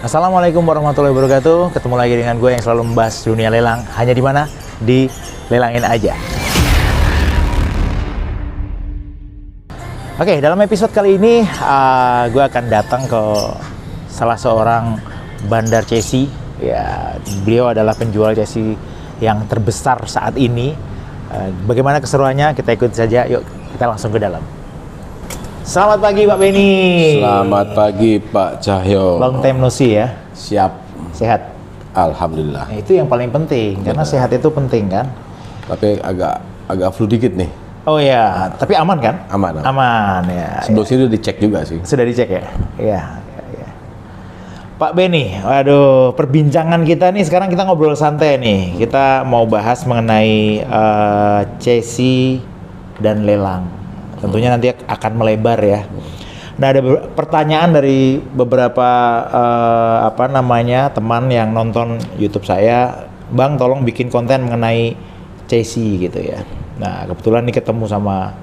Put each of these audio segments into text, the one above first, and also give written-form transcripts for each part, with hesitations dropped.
Assalamualaikum warahmatullahi wabarakatuh. Ketemu lagi dengan gue yang selalu membahas dunia lelang. Hanya di mana? Di Lelangin Aja. Oke, dalam episode kali ini gue akan datang ke salah seorang bandar chassis. Ya, beliau adalah penjual chassis yang terbesar saat ini. Bagaimana keseruannya? Kita ikut saja. Yuk, kita langsung ke dalam. Selamat pagi Pak Beni. Selamat pagi Pak Cahyo. Long time no see ya. Siap. Sehat. Alhamdulillah. Nah, itu yang paling penting karena sehat itu penting kan. Tapi agak flu dikit nih. Oh ya, tapi aman kan? Aman. Aman ya. Sebelum sini udah dicek juga sih. Sudah dicek ya? Iya. Pak Beni, waduh, perbincangan kita nih sekarang kita ngobrol santai nih. Kita mau bahas mengenai chassis dan lelang. Tentunya nanti akan melebar ya. Nah, ada pertanyaan dari beberapa teman yang nonton YouTube saya, Bang, tolong bikin konten mengenai chassis gitu ya. Nah, kebetulan nih ketemu sama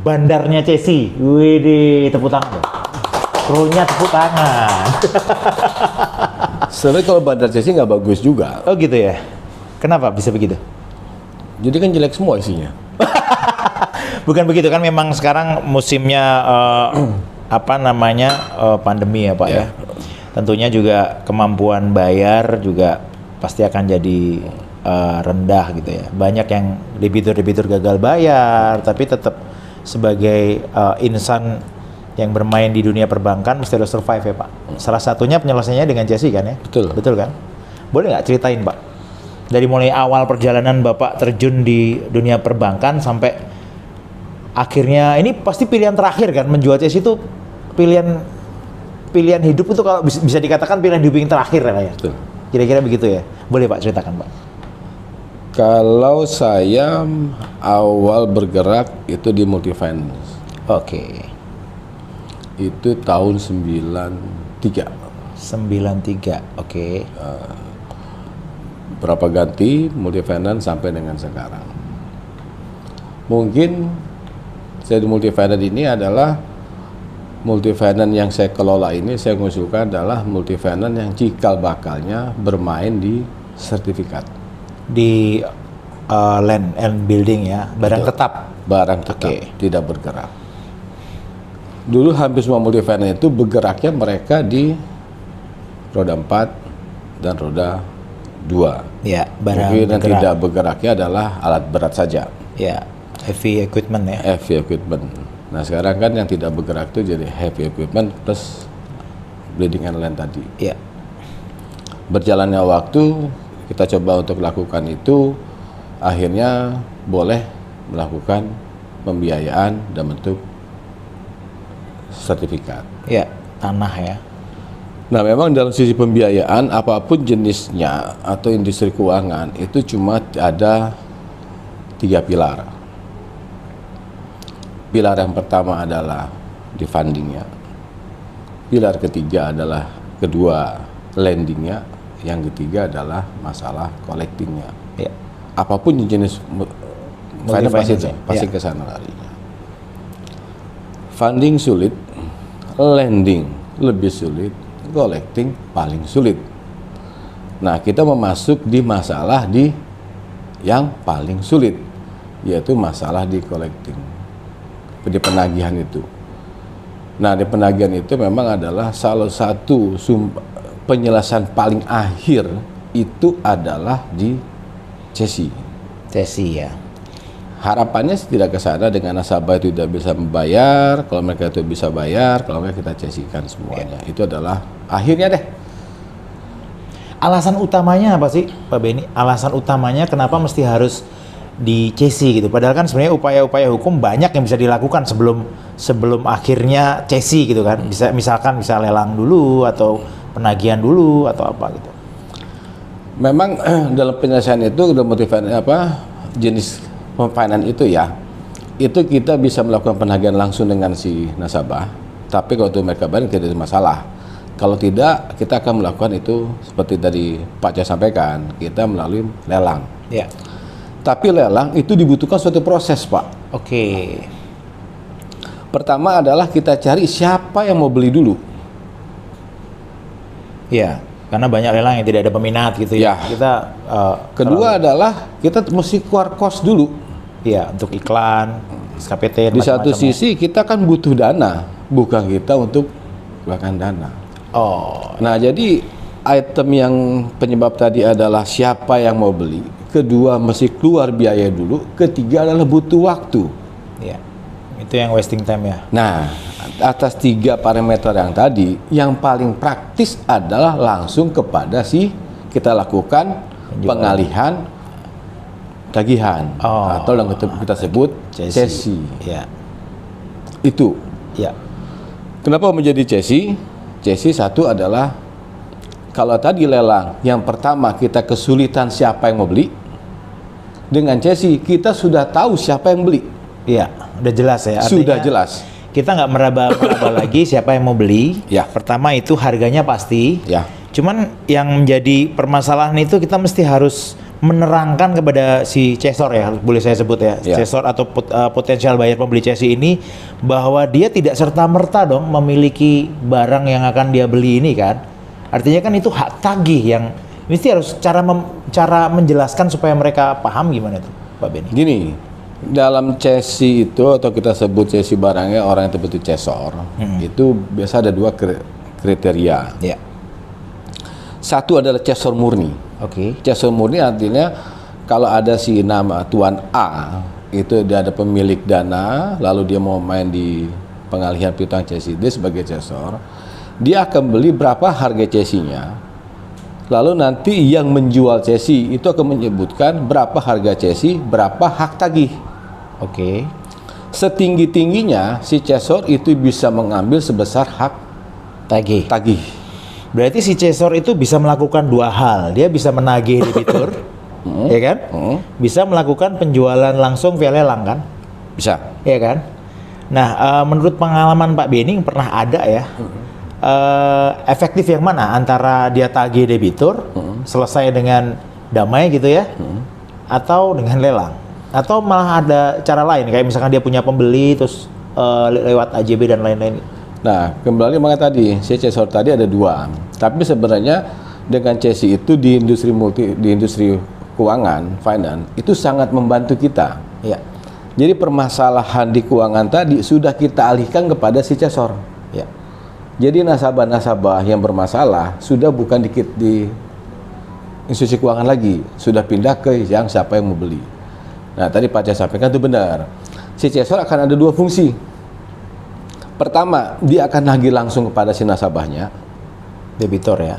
bandarnya chassis. Widih, tepuk tangan. Krunya tepuk tangan. Sebenarnya kalau bandar chassis nggak bagus juga. Oh gitu ya. Kenapa bisa begitu? Jadi kan jelek semua isinya. Bukan begitu kan, memang sekarang musimnya pandemi ya Pak ya. Tentunya juga kemampuan bayar juga pasti akan jadi rendah gitu ya. Banyak yang debitur gagal bayar, tapi tetap sebagai insan yang bermain di dunia perbankan mesti harus survive ya Pak. Salah satunya penyelesaiannya dengan chassis kan ya. Betul kan? Boleh nggak ceritain Pak? Dari mulai awal perjalanan Bapak terjun di dunia perbankan sampai akhirnya ini pasti pilihan terakhir kan, menjual chassis itu pilihan hidup itu, kalau bisa dikatakan pilihan hidup yang terakhir lah ya. Betul. Kira-kira begitu ya. Boleh Pak ceritakan Pak. Kalau saya awal bergerak itu di multifinance. Oke. Itu tahun 93. 93. Oke. Berapa ganti multifinance sampai dengan sekarang. Mungkin saya di multifinance ini adalah multifinance yang saya kelola ini, saya mengusulkan adalah multifinance yang cikal bakalnya bermain di sertifikat. Di land and building ya, barang Betul. tetap. Barang tetap, tidak bergerak. Dulu hampir semua multifinance itu bergeraknya mereka di roda 4 dan roda 2. Ya, barang Mungkin yang bergerak. tidak bergeraknya adalah alat berat saja. Ya, heavy equipment ya. Heavy equipment. Nah sekarang kan yang tidak bergerak itu jadi heavy equipment plus bleeding and land tadi. Ya. Berjalannya waktu kita coba untuk lakukan itu, akhirnya boleh melakukan pembiayaan dalam bentuk sertifikat. Ya, tanah ya. Nah memang dalam sisi pembiayaan apapun jenisnya atau industri keuangan itu cuma ada 3 pilar. Pilar yang pertama adalah di fundingnya, pilar ketiga adalah lendingnya, yang ketiga adalah masalah collectingnya. Ya. Apapun jenis finance pasti ke sana larinya. Funding sulit, lending lebih sulit, collecting paling sulit. Nah kita memasuk di masalah di yang paling sulit, yaitu masalah di collecting, di penagihan itu. Nah di penagihan itu memang adalah salah satu penyelesaian paling akhir itu adalah di chassis. Chassis ya. Harapannya tidak ke sana dengan nasabah itu tidak bisa membayar. Kalau mereka itu bisa bayar, kalau mereka kita chassis-kan semuanya. Itu adalah akhirnya deh. Alasan utamanya apa sih Pak Beni? Alasan utamanya kenapa mesti harus di chassis gitu? Padahal kan sebenarnya upaya-upaya hukum banyak yang bisa dilakukan sebelum akhirnya chassis gitu kan. Misalkan bisa lelang dulu atau penagihan dulu atau apa gitu. Memang dalam penyelesaian itu dalam jenis finance itu ya, itu kita bisa melakukan penagihan langsung dengan si nasabah. Tapi kalau itu mereka bayar tidak ada masalah. Kalau tidak, kita akan melakukan itu seperti tadi Pak Cah sampaikan, kita melalui lelang. Ya. Tapi lelang itu dibutuhkan suatu proses, Pak. Oke. Pertama adalah kita cari siapa yang mau beli dulu. Iya, karena banyak lelang yang tidak ada peminat gitu ya. Ya. Kita Kedua adalah kita mesti keluar kos dulu. iya, untuk iklan, SKPT, Di satu macam-macam ya. sisi kita kan butuh dana, bukan kita untuk keluarkan dana. Oh, Nah, jadi item yang penyebab tadi adalah siapa yang mau beli. Kedua, mesti keluar biaya dulu. Ketiga adalah butuh waktu. iya. Itu yang wasting time ya. Nah, atas 3 parameter yang tadi, yang paling praktis adalah langsung kepada kita lakukan pengalihan tagihan Oh. atau yang kita sebut cesi. Iya. Itu. Iya. Kenapa menjadi cesi? Cesi satu adalah kalau tadi lelang yang pertama kita kesulitan siapa yang mau beli. Dengan cesi kita sudah tahu siapa yang beli. Iya, udah jelas ya. Sudah Artinya, jelas. Kita nggak meraba-raba lagi siapa yang mau beli. Ya. Pertama itu harganya pasti. Ya. Cuman yang menjadi permasalahan itu kita mesti harus menerangkan kepada si cesor ya, boleh saya sebut ya, Ya. cesor atau potensial buyer pembeli cesi ini bahwa dia tidak serta-merta dong memiliki barang yang akan dia beli ini kan. Artinya kan itu hak tagih yang mesti harus cara menjelaskan supaya mereka paham gimana tuh, Pak Benny. Gini, dalam cesi itu atau kita sebut cesi barangnya orang yang terbentuk cesor, itu biasa ada 2 kriteria. Ya. Satu adalah cesor murni. Oke. Cesor murni artinya kalau ada si nama Tuan A, itu dia ada pemilik dana, lalu dia mau main di pengalihan piutang cesi, dia sebagai cesor, dia akan beli berapa harga cesinya, lalu nanti yang menjual cesi itu akan menyebutkan berapa harga cesi, berapa hak tagih. Oke. Setinggi-tingginya si cesor itu bisa mengambil sebesar hak Tagih. tagih. Berarti si cesor itu bisa melakukan 2 hal. Dia bisa menagih debitur, ya kan? Bisa melakukan penjualan langsung via lelang kan? Bisa. Ya kan? Nah, menurut pengalaman Pak Benny pernah ada ya, efektif yang mana antara dia tagih debitur, selesai dengan damai gitu ya, atau dengan lelang? Atau malah ada cara lain, kayak misalkan dia punya pembeli, terus lewat AJB dan lain-lain? Nah, kembali makanya tadi, si cesor tadi ada 2. Tapi sebenarnya dengan cesi itu di industri keuangan, finance, itu sangat membantu kita. Iya. Jadi permasalahan di keuangan tadi sudah kita alihkan kepada si cesor. Iya. Jadi nasabah-nasabah yang bermasalah sudah bukan di institusi keuangan lagi, sudah pindah ke yang siapa yang mau beli. Nah, tadi Pak Cah sampaikan itu benar. Si cesor akan ada 2 fungsi. Pertama, dia akan nagih langsung kepada si nasabahnya, Debitur ya.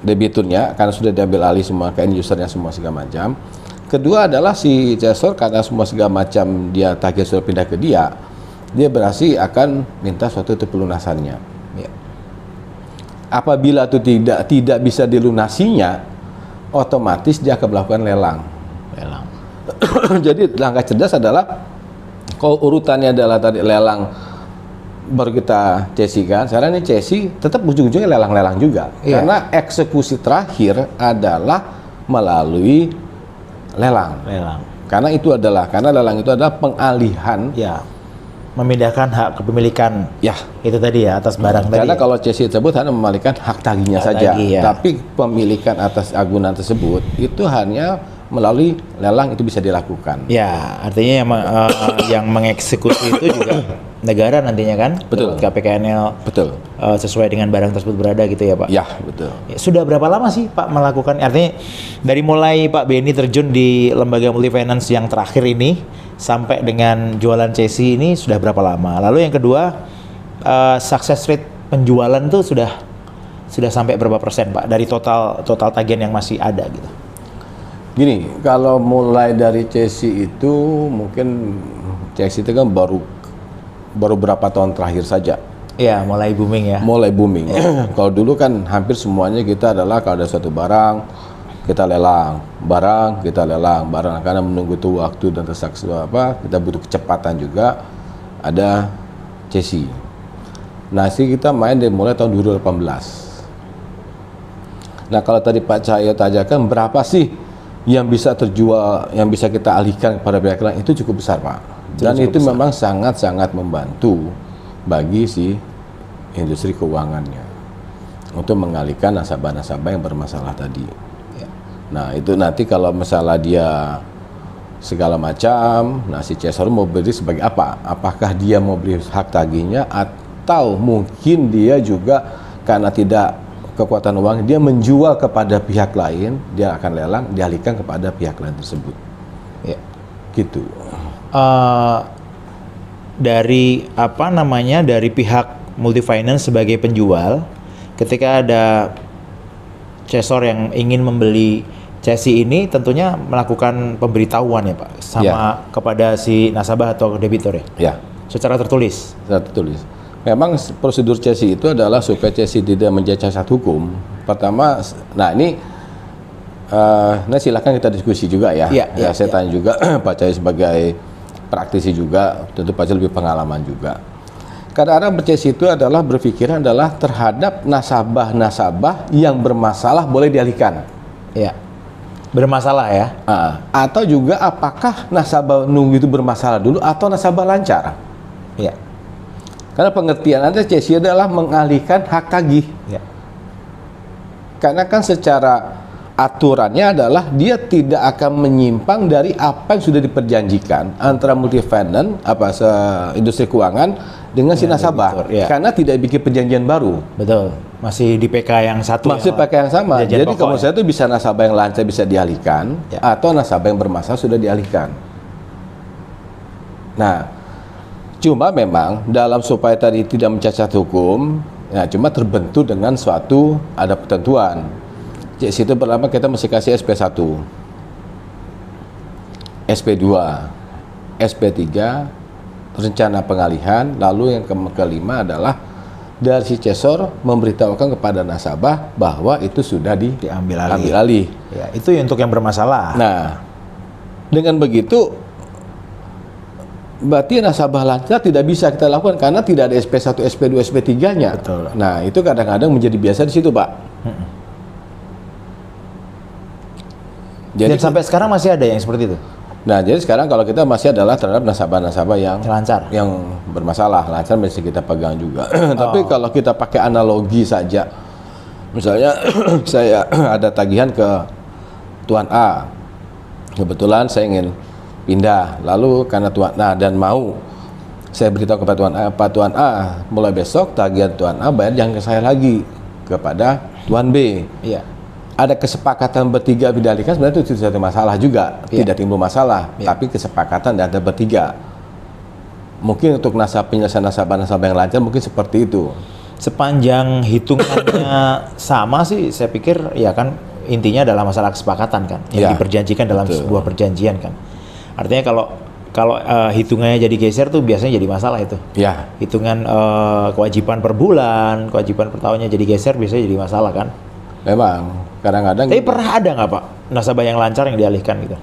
debiturnya, karena sudah diambil alih semua ke end usernya semua segala macam. Kedua adalah si cesor karena semua segala macam dia tagih sudah pindah ke dia berarti akan minta suatu itu pelunasannya. Ya. Apabila itu tidak bisa dilunasinya, otomatis dia akan melakukan lelang. Lelang. Jadi langkah cerdas adalah kalau urutannya adalah tadi lelang baru kita cesi kan, sekarang ini cesi tetap ujung-ujungnya lelang-lelang juga. Iya. Karena eksekusi terakhir adalah melalui lelang. Lelang. Karena lelang itu adalah pengalihan. Ya. Memindahkan hak kepemilikan Ya. itu tadi ya atas barang tadi. Karena Ya? kalau cesi tersebut hanya memalikan hak tagihnya Hak saja. tagih, ya. Tapi pemilikan atas agunan tersebut itu hanya melalui lelang itu bisa dilakukan. Ya, artinya yang mengeksekusi itu juga negara nantinya kan? Betul. KPKNL Betul. sesuai dengan barang tersebut berada gitu ya Pak? Ya, betul. Ya, sudah berapa lama sih Pak melakukan? Artinya dari mulai Pak Benny terjun di lembaga multifinance yang terakhir ini sampai dengan jualan cesi ini sudah berapa lama? Lalu yang kedua, success rate penjualan tuh sudah sampai berapa persen Pak dari total tagihan yang masih ada gitu? Gini, kalau mulai dari cesi itu mungkin cesi itu kan baru berapa tahun terakhir saja. Iya, mulai booming ya. Mulai booming. Kalau dulu kan hampir semuanya kita adalah kalau ada suatu barang kita lelang, barang karena menunggu tuh waktu dan tersaksi kita butuh kecepatan juga, ada cesi. Nah, sih kita main dari mulai tahun 2018. Nah, kalau tadi Pak Cahyo tanyakan berapa sih yang bisa terjual, yang bisa kita alihkan kepada pihak lain, itu cukup besar Pak. Dan itu memang sangat-sangat membantu bagi si industri keuangannya. untuk mengalihkan nasabah-nasabah yang bermasalah tadi. Ya. Nah itu nanti kalau misalnya dia segala macam, nah si chaser mau beri sebagai apa? Apakah dia mau beri hak tagihnya, atau mungkin dia juga karena tidak kekuatan uang, dia menjual kepada pihak lain, dia akan lelang, dialihkan kepada pihak lain tersebut. Ya. Gitu. Dari dari pihak multifinance sebagai penjual, ketika ada chaser yang ingin membeli chassis ini, tentunya melakukan pemberitahuan ya Pak, sama kepada si nasabah atau debitur ya? Ya. Secara tertulis? Secara tertulis. Memang prosedur chassis itu adalah supaya chassis tidak menjadi cacat hukum. Pertama, nah ini silakan kita diskusi juga ya. Saya tanya juga Pak Cahyo sebagai praktisi juga, tentu Pak Cahyo lebih pengalaman juga. Kadang-kadang berchassis itu adalah berpikiran adalah terhadap nasabah-nasabah yang bermasalah boleh dialihkan. Ya. Bermasalah ya? Atau juga apakah nasabah nunggu itu bermasalah dulu atau nasabah lancar? Ya. Karena pengertian Anda chassis adalah mengalihkan hak tagih. Ya. Karena kan secara aturannya adalah dia tidak akan menyimpang dari apa yang sudah diperjanjikan antara multifinance industri keuangan dengan si nasabah. Debitur, ya. Karena tidak bikin perjanjian baru. Betul. Masih di PK yang satu. Masih pakai yang sama. Jadi kalau saya itu bisa nasabah yang lancar bisa dialihkan, atau nasabah yang bermasalah sudah dialihkan. Nah, cuma memang dalam supaya tadi tidak mencacat hukum, ya cuma terbentuk dengan suatu ada ketentuan. Di situ pertama kita mesti kasih SP1, SP2, SP3, rencana pengalihan, lalu yang kelima adalah dari si chaser memberitahukan kepada nasabah bahwa itu sudah diambil alih. Ya, itu untuk yang bermasalah. Nah, dengan begitu berarti nasabah lancar tidak bisa kita lakukan karena tidak ada SP1, SP2, SP3-nya. Betul. Nah, itu kadang-kadang menjadi biasa di situ, Pak. Jadi, dan sampai sekarang masih ada yang seperti itu? Nah, jadi sekarang kalau kita masih adalah terhadap nasabah-nasabah yang lancar, yang bermasalah, lancar masih kita pegang juga. Tapi kalau kita pakai analogi saja, misalnya saya ada tagihan ke Tuan A, kebetulan saya ingin pindah, lalu karena Tuan A dan mau saya beritahu kepada Tuan A, Pak Tuan A, mulai besok tagihan Tuan A bayar jangan ke saya lagi, kepada Tuan B. Iya. Ada kesepakatan bertiga dialihkan, sebenarnya itu tidak masalah juga, tidak timbul masalah, tapi kesepakatan dan ada bertiga. Mungkin untuk penyelesaian nasabah-nasabah yang lancar mungkin seperti itu. Sepanjang hitungannya sama sih, saya pikir ya kan intinya adalah masalah kesepakatan kan, yang diperjanjikan dalam sebuah perjanjian kan. Artinya kalau hitungannya jadi geser tuh biasanya jadi masalah itu. Ya. Hitungan kewajiban per bulan, kewajiban per tahunnya jadi geser biasanya jadi masalah kan. Memang kadang-kadang. Tapi pernah ada nggak Pak nasabah yang lancar yang dialihkan gitu?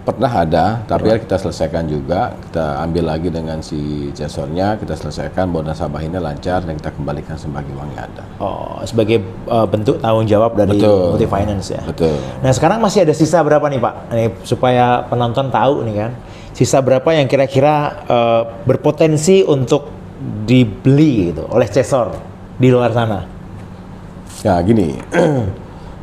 Pernah ada, tapi kita selesaikan juga. Kita ambil lagi dengan si chasernya, kita selesaikan bahwa nasabah ini lancar dan kita kembalikan sebagai uang yang ada. Oh, sebagai bentuk tanggung jawab dari multifinance ya. Betul. Nah sekarang masih ada sisa berapa nih Pak? Nih, supaya penonton tahu nih kan, sisa berapa yang kira-kira berpotensi untuk dibeli gitu oleh chaser di luar sana? Ya gini,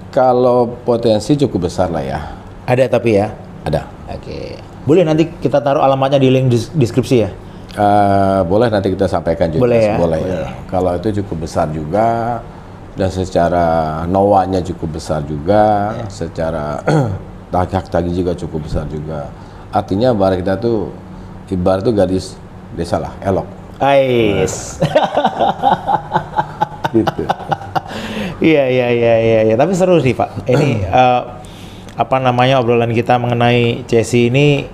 kalau potensi cukup besar lah ya. Ada tapi ya? Ada. Oke. Boleh nanti kita taruh alamatnya di link deskripsi ya? Boleh nanti kita sampaikan juga. Boleh ya? Boleh. Ya. Kalau itu cukup besar juga, dan secara NOA-nya cukup besar juga, secara hak tagih juga cukup besar juga. Artinya barang kita tuh ibarat tuh gadis desa lah, elok. Ais. Gitu. Iya. Tapi seru sih Pak. Ini obrolan kita mengenai chassis ini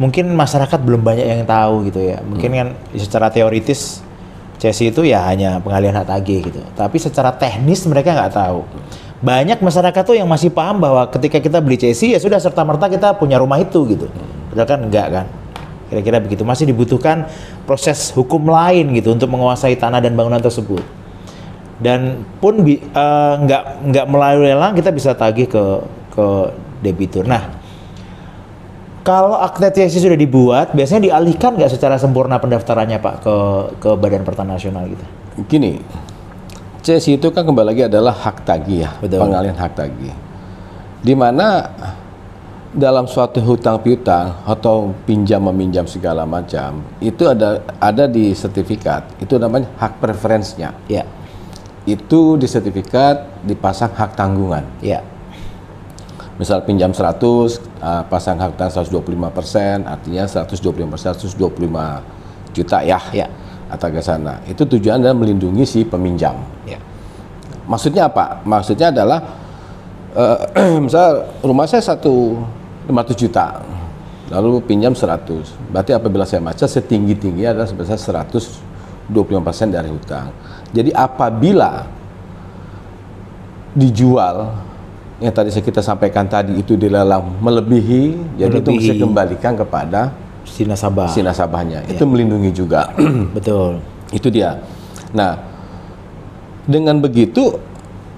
mungkin masyarakat belum banyak yang tahu gitu ya. Mungkin kan secara teoritis chassis itu ya hanya pengalihan hak tagih gitu. Tapi secara teknis mereka nggak tahu. Banyak masyarakat tuh yang masih paham bahwa ketika kita beli chassis ya sudah serta-merta kita punya rumah itu gitu. Padahal kan enggak kan. Kira-kira begitu. Masih dibutuhkan proses hukum lain gitu untuk menguasai tanah dan bangunan tersebut. Dan pun nggak melalui lelang kita bisa tagih ke debitur. Nah, kalau akte chassis sudah dibuat, biasanya dialihkan nggak secara sempurna pendaftarannya Pak ke Badan Pertanahan Nasional gitu? gini, cesi itu kan kembali lagi adalah hak tagih ya, Betul. pengalihan hak tagih. Di mana dalam suatu hutang piutang atau pinjam meminjam segala macam itu ada di sertifikat, itu namanya hak preferensinya. Ya. Itu di sertifikat dipasang hak tanggungan. Ya. Misal pinjam 100, pasang hak tanggungan 125%, artinya 125% 125 juta ya. Ya. Atau ke sana. Itu tujuan adalah melindungi si peminjam. Ya. Maksudnya apa? Maksudnya adalah misal rumah saya 500 juta, lalu pinjam 100. Berarti apabila saya baca setinggi-tinggi adalah sebesar 125% dari hutang. Jadi apabila dijual yang tadi kita sampaikan tadi itu dilelang melebihi, jadi itu bisa kembalikan kepada Si nasabah. si nasabahnya. Itu melindungi juga. Betul. Itu dia. Nah, dengan begitu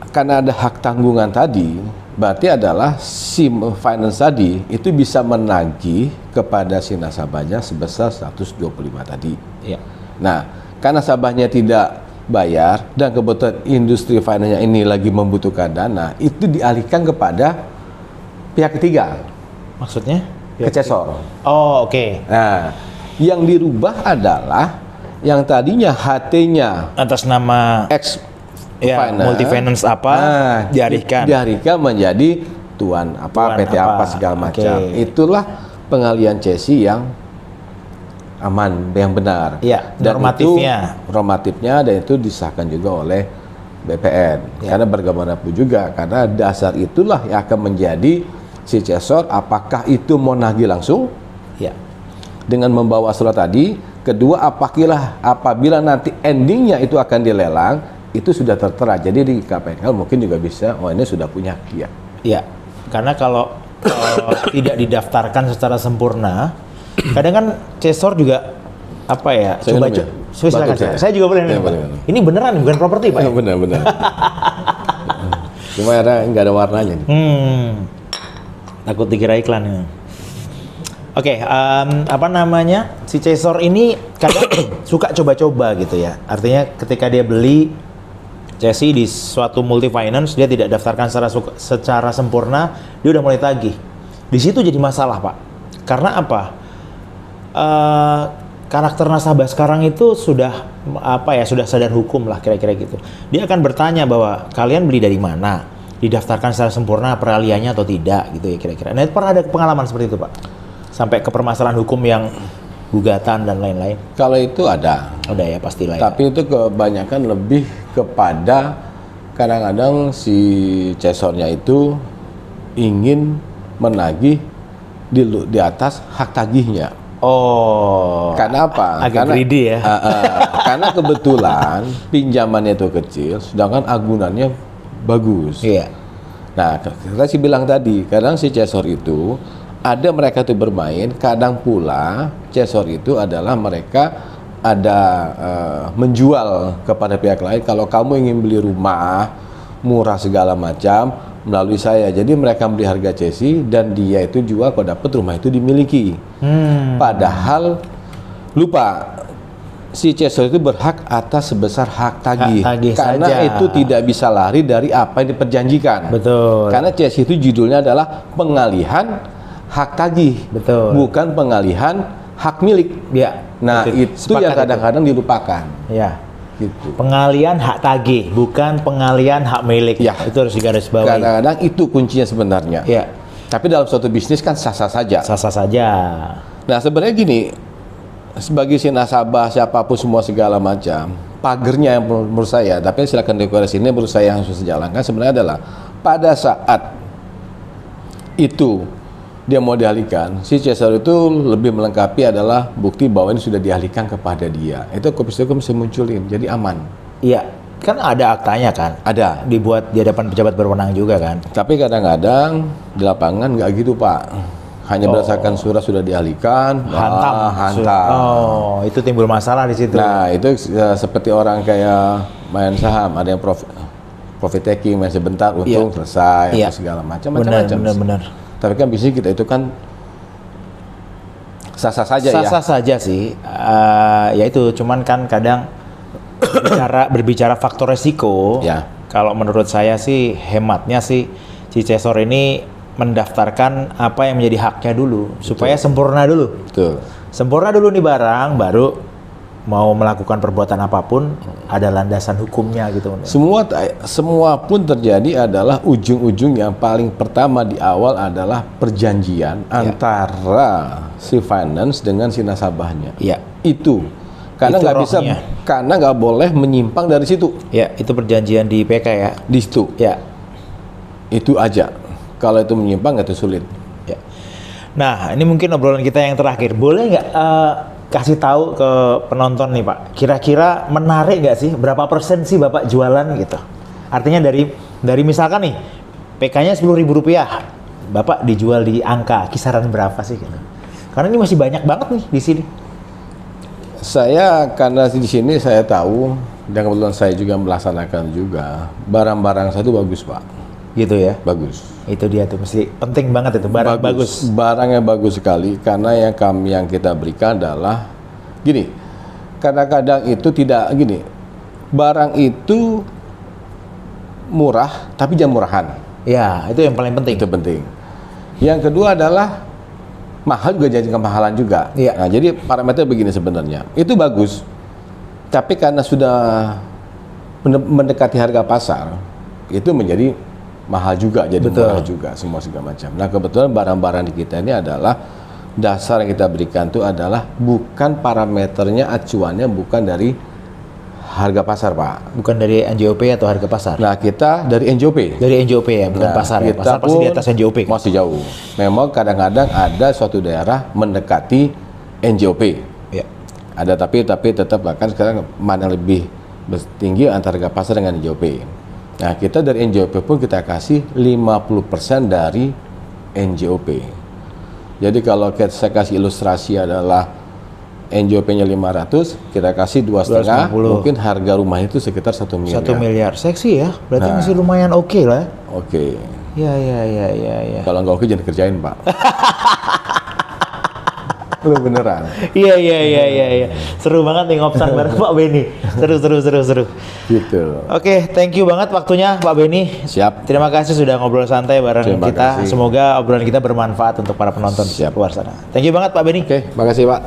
karena ada hak tanggungan tadi, berarti adalah si finance tadi itu bisa menagih kepada si nasabahnya sebesar 125 tadi. Ya. Nah, karena nasabahnya tidak bayar dan kebetulan industri finance ini lagi membutuhkan dana, itu dialihkan kepada pihak ketiga, Maksudnya? ke Cesor. Oh, oke. Nah, yang dirubah adalah yang tadinya HT-nya Atas nama X ya, multi finance apa dialihkan menjadi tuan apa, Tuan PT apa segala macam. Oke. Itulah pengalihan cesi yang aman, yang benar. Iya, dan normatifnya. itu normatifnya dan itu disahkan juga oleh BPN. Ya. Karena bagaimanapun juga, karena dasar itulah yang akan menjadi si Cesor apakah itu mau nagih langsung Ya. dengan membawa surat tadi. Kedua, apabila nanti endingnya itu akan dilelang, itu sudah tertera. Jadi di KPKL mungkin juga bisa, oh ini sudah punya hak dia. Iya, karena kalau tidak didaftarkan secara sempurna, kadang kan Cesor juga apa ya? Saya Coba minum ya? silakan. Batuk Saya juga boleh Ya, minum, Pak. boleh minum. Ini beneran bukan properti, Pak. ya? Benar-benar. Cuma nggak ada warnanya nih. Takut dikira iklan ya. Oke, apa namanya? Si Cesor ini kadang suka coba-coba gitu ya. Artinya ketika dia beli Cesi di suatu multi finance, dia tidak daftarkan secara sempurna, dia udah mulai tagih. Di situ jadi masalah, Pak. Karena apa? Karakter nasabah sekarang itu sudah sudah sadar hukum lah kira-kira gitu. Dia akan bertanya bahwa kalian beli dari mana, didaftarkan secara sempurna peralihannya atau tidak gitu ya kira-kira. Nah, pernah ada pengalaman seperti itu, Pak? Sampai ke permasalahan hukum yang gugatan dan lain-lain. Kalau itu ada. Udah ya pastilah ya. Tapi itu kebanyakan lebih kepada kadang-kadang si Cesornya itu ingin menagih di atas hak tagihnya. Oh. Karena apa? Agak greedy ya. Karena kebetulan pinjamannya itu kecil, sedangkan agunannya bagus. Iya. Nah, kita sih bilang tadi, kadang si Cesor itu ada mereka itu bermain, kadang pula Cesor itu adalah mereka ada menjual kepada pihak lain. Kalau kamu ingin beli rumah murah segala macam melalui saya, jadi mereka beli harga cesi dan dia itu jual kalau dapat rumah itu dimiliki. Padahal lupa si Cesor itu berhak atas sebesar hak tagih, karena saja. itu tidak bisa lari dari apa yang diperjanjikan. Betul. Karena cesi itu judulnya adalah pengalihan hak tagih, betul, bukan pengalihan hak milik. Ya. Nah, itu yang kadang-kadang dilupakan. Ya. Gitu. Pengalihan hak tagih, bukan pengalihan hak milik. Ya. Itu harus digarisbawahi. Kadang-kadang itu kuncinya sebenarnya. Ya. Tapi dalam suatu bisnis kan sah-sah saja. Sah-sah saja. Nah, sebenarnya gini, sebagai si nasabah siapapun semua segala macam, pagernya yang menurut saya, tapi silakan dekorasi ini menurut saya yang harus dijalankan sebenarnya adalah pada saat itu dia mau dialihkan, si Cesar itu lebih melengkapi adalah bukti bahwa ini sudah dialihkan kepada dia. Itu kopi hukum bisa munculin, jadi aman. Iya, kan ada aktanya kan? Ada. Dibuat di hadapan pejabat berwenang juga kan? Tapi kadang-kadang di lapangan nggak gitu, Pak. Hanya berdasarkan surat sudah dialihkan, hantam. Oh, itu timbul masalah di situ. Nah, itu seperti orang kayak main saham, ada yang profit taking, main sebentar, untung selesai, atau segala macam-macam. Benar. Tapi kan bisnis kita itu kan sah-sah saja ya. Sah-sah saja sih. Ya itu, cuman kan kadang berbicara faktor resiko, Ya. kalau menurut saya sih hematnya sih Cicesor ini mendaftarkan apa yang menjadi haknya dulu, supaya sempurna dulu. Betul. Sempurna dulu nih barang, baru mau melakukan perbuatan apapun ada landasan hukumnya gitu. Semua pun terjadi adalah ujung-ujung yang paling pertama di awal adalah perjanjian antara si finance dengan si nasabahnya. Iya. Itu karena Itu nggak bisa, rohnya. karena nggak boleh menyimpang dari situ. Ya, itu perjanjian di PK ya. Di situ Ya. itu aja. Kalau itu menyimpang itu sulit. Ya. Nah, ini mungkin obrolan kita yang terakhir. Boleh nggak kasih tahu ke penonton nih Pak, kira-kira menarik nggak sih? Berapa persen sih Bapak jualan gitu? Artinya dari misalkan nih, PK-nya Rp10.000, Bapak dijual di angka kisaran berapa sih? Gitu? Karena ini masih banyak banget nih di sini. Saya karena di sini saya tahu dan kebetulan saya juga melaksanakan juga barang-barang saya itu bagus Pak. Gitu ya? Bagus. Itu dia tuh, mesti penting banget itu, barang bagus. Barangnya bagus sekali karena yang kita berikan adalah gini. Kadang-kadang itu tidak gini. Barang itu murah tapi jangan murahan. Ya, itu yang paling penting. Itu penting. Yang kedua adalah mahal juga jadi kemahalan juga. Iya. Nah, jadi parameter begini sebenarnya. Itu bagus. Tapi karena sudah mendekati harga pasar, itu menjadi mahal juga, jadi Betul. murah juga, semua segala macam. Nah, kebetulan barang-barang di kita ini adalah dasar yang kita berikan itu adalah bukan parameternya, acuannya bukan dari harga pasar, Pak. Bukan dari NJOP atau harga pasar? Nah, kita dari NJOP. Dari NJOP ya, bukan pasar ya? Kita Pasar pasti pun di atas NJOP. masih jauh. Memang kadang-kadang ada suatu daerah mendekati NJOP. Ya. Ada tapi tetap akan sekarang mana lebih tinggi antara harga pasar dengan NJOP. Nah, kita dari NJOP pun kita kasih 50% dari NJOP. Jadi kalau saya kasih ilustrasi adalah NJOP-nya 500, kita kasih 2,5, 250. mungkin harga rumah itu sekitar 1 miliar. 1 miliar. Seksi ya, berarti Nah. masih lumayan oke lah. Oke. Ya. Kalau nggak oke jangan kerjain, Pak. Lu beneran. Iya. Seru banget nih ngobsan bareng Pak Beni. Seru. Gitu. Oke, thank you banget waktunya Pak Beni. Siap. Terima kasih sudah ngobrol santai bareng Terima kita. kasih. Semoga obrolan kita bermanfaat untuk para penonton di Siap. luar sana. Thank you banget Pak Beni. Oke, makasih, Pak.